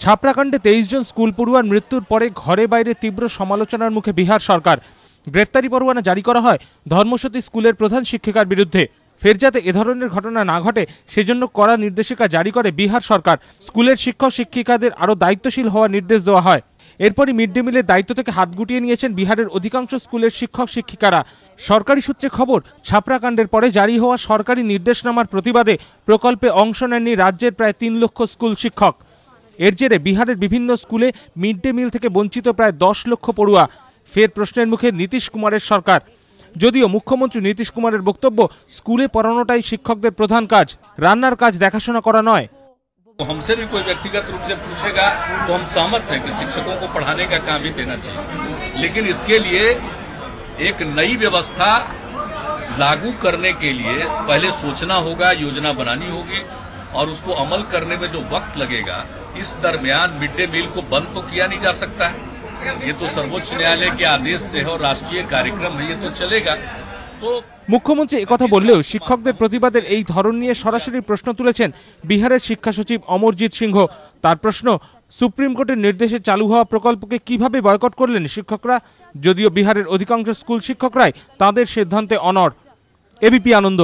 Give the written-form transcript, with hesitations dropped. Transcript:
ছাপড়াকাণ্ডে 23 জন school পড়ুয়ার মৃত্যুর পরে ঘরে বাইরে তীব্র সমালোচনার মুখে বিহার সরকার। গ্রেফতারি পরোয়ানা জারি করা হয় ধর্মসতী স্কুলের প্রধান শিক্ষিকার বিরুদ্ধে। ফের যাতে এ ধরনের ঘটনা না ঘটে সেজন্য কড়া নির্দেশিকা জারি করে বিহার সরকার। স্কুলের শিক্ষক শিক্ষিকাদের আরও দায়িত্বশীল হওয়ার নির্দেশ দেওয়া হয়। এরপরই মিড ডে মিলের দায়িত্ব থেকে হাত গুটিয়ে নিয়েছেন বিহারের অধিকাংশ স্কুলের শিক্ষক শিক্ষিকারা। সরকারি সূত্রে খবর, ছাপড়াকাণ্ডের পরে জারি হওয়া সরকারি নির্দেশনামার প্রতিবাদে প্রকল্পে অংশ নেননি রাজ্যের প্রায় 3 লক্ষ স্কুল শিক্ষক। এর জেরে বিহারের বিভিন্ন স্কুলে মিড ডে মিল থেকে বঞ্চিত প্রায় 10 লক্ষ পড়ুয়া। ফের প্রশ্নের মুখে নীতিশ কুমারের সরকার। যদিও মুখ্যমন্ত্রী নীতিশ কুমারের বক্তব্য, স্কুলে পড়ানোটাই শিক্ষকদের প্রধান কাজ, রান্নার কাজ দেখাশোনা করা নয়। हमसे भी कोई व्यक्तिगत रूप से पूछेगा तो हम सहमत हैं कि शिक्षकों को पढ़ाने का काम भी देना चाहिए, लेकिन इसके लिए एक नई व्यवस्था लागू करने के लिए पहले सोचना होगा, योजना बनानी होगी और उसको अमल करने में जो वक्त लगेगा, इस दरमियान मिड डे मील को बंद तो किया नहीं जा सकता है। ये तो सर्वोच्च न्यायालय के आदेश से है और राष्ट्रीय कार्यक्रम है, ये तो चलेगा। মুখ্যমন্ত্রী একথা বললেও শিক্ষকদের প্রতিবাদের এই ধরন নিয়ে সরাসরি প্রশ্ন তুলেছেন বিহারের শিক্ষা সচিব অমরজিৎ সিংহ। তার প্রশ্ন, সুপ্রিম কোর্টের নির্দেশে চালু হওয়া প্রকল্পকে কিভাবে বয়কট করলেন শিক্ষকরা? যদিও বিহারের অধিকাংশ স্কুল শিক্ষকরাই তাদের সিদ্ধান্তে অনড়। এবিপি আনন্দ।